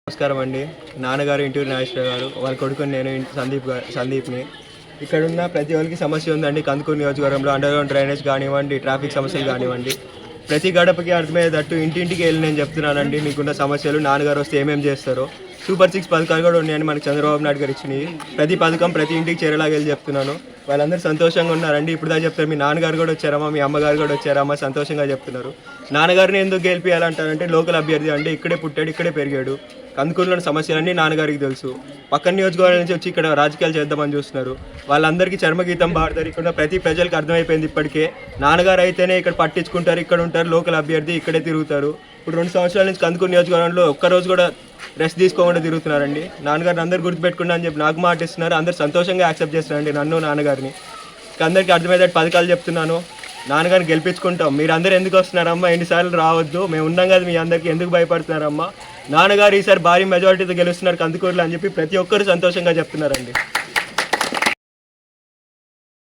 నమస్కారం అండి. నాన్నగారు ఇంటూరి నాగేశ్వరరావు గారు, వాళ్ళ కొడుకుని నేను సందీప్ని. ఇక్కడున్న ప్రతి ఒక్కరికి సమస్య ఉందండి. కందుకూరు నియోజకవర్గంలో అండర్గ్రౌండ్ డ్రైనేజ్ కానివ్వండి, ట్రాఫిక్ సమస్యలు కానివ్వండి, ప్రతి గడపకి అర్థమయ్యేటట్టు ఇంటింటికి వెళ్ళి నేను చెప్తున్నానండి మీకున్న సమస్యలు. నాన్నగారు వస్తే ఏమేమి చేస్తారో. సూపర్ 6 పథకాలు కూడా ఉన్నాయని మనకు చంద్రబాబు నాయుడు గారు ఇచ్చినాయి. ప్రతి పథకం ప్రతి ఇంటికి చేరేలాగా వెళ్ళి చెప్తున్నాను. వాళ్ళందరూ సంతోషంగా ఉన్నారండి. ఇప్పుడు దాకా చెప్తారు మీ నాన్నగారు కూడా వచ్చారమ్మా, మీ అమ్మగారు కూడా వచ్చారమ్మా, సంతోషంగా చెప్తున్నారు. నాన్నగారిని ఎందుకు గెలిపియాలంటారంటే లోకల్ అభ్యర్థి అంటే ఇక్కడే పుట్టాడు, ఇక్కడే పెరిగాడు. కందుకూరులోని సమస్యలన్నీ నాన్నగారికి తెలుసు. పక్కన నియోజకవర్గం నుంచి వచ్చి ఇక్కడ రాజకీయాలు చేద్దామని చూస్తున్నారు. వాళ్ళందరికీ చర్మగీతం పాడతారు. ఇక్కడ ప్రతి ప్రజలకు అర్థమైపోయింది ఇప్పటికే. నాన్నగారు అయితేనే ఇక్కడ పట్టించుకుంటారు, ఇక్కడ ఉంటారు, లోకల్ అభ్యర్థి ఇక్కడే తిరుగుతారు. ఇప్పుడు 2 సంవత్సరాల నుంచి కందుకూరు నియోజకవర్గంలో ఒక్కరోజు కూడా రెస్ట్ తీసుకోకుండా తిరుగుతున్నారండి. నాన్నగారిని అందరూ గుర్తుపెట్టుకున్నా అని చెప్పి నాకు మాట ఇస్తున్నారు. అందరు సంతోషంగా యాక్సెప్ట్ చేస్తున్నారండి నన్ను, నాన్నగారిని. అందరికీ అర్థమయ్యేటట్టు పథకాలు చెప్తున్నాను. నాన్నగారిని గెలిపించుకుంటాం. మీరు అందరూ ఎందుకు వస్తున్నారమ్మా, ఎన్నిసార్లు రావద్దు, మేము ఉన్నాం కదా, మీ అందరికీ ఎందుకు భయపడుతున్నారమ్మా, నాన్నగారు ఈసారి భారీ మెజారిటీతో గెలుస్తున్నారు కందుకూరులో అని చెప్పి ప్రతి ఒక్కరు సంతోషంగా చెప్తున్నారండి.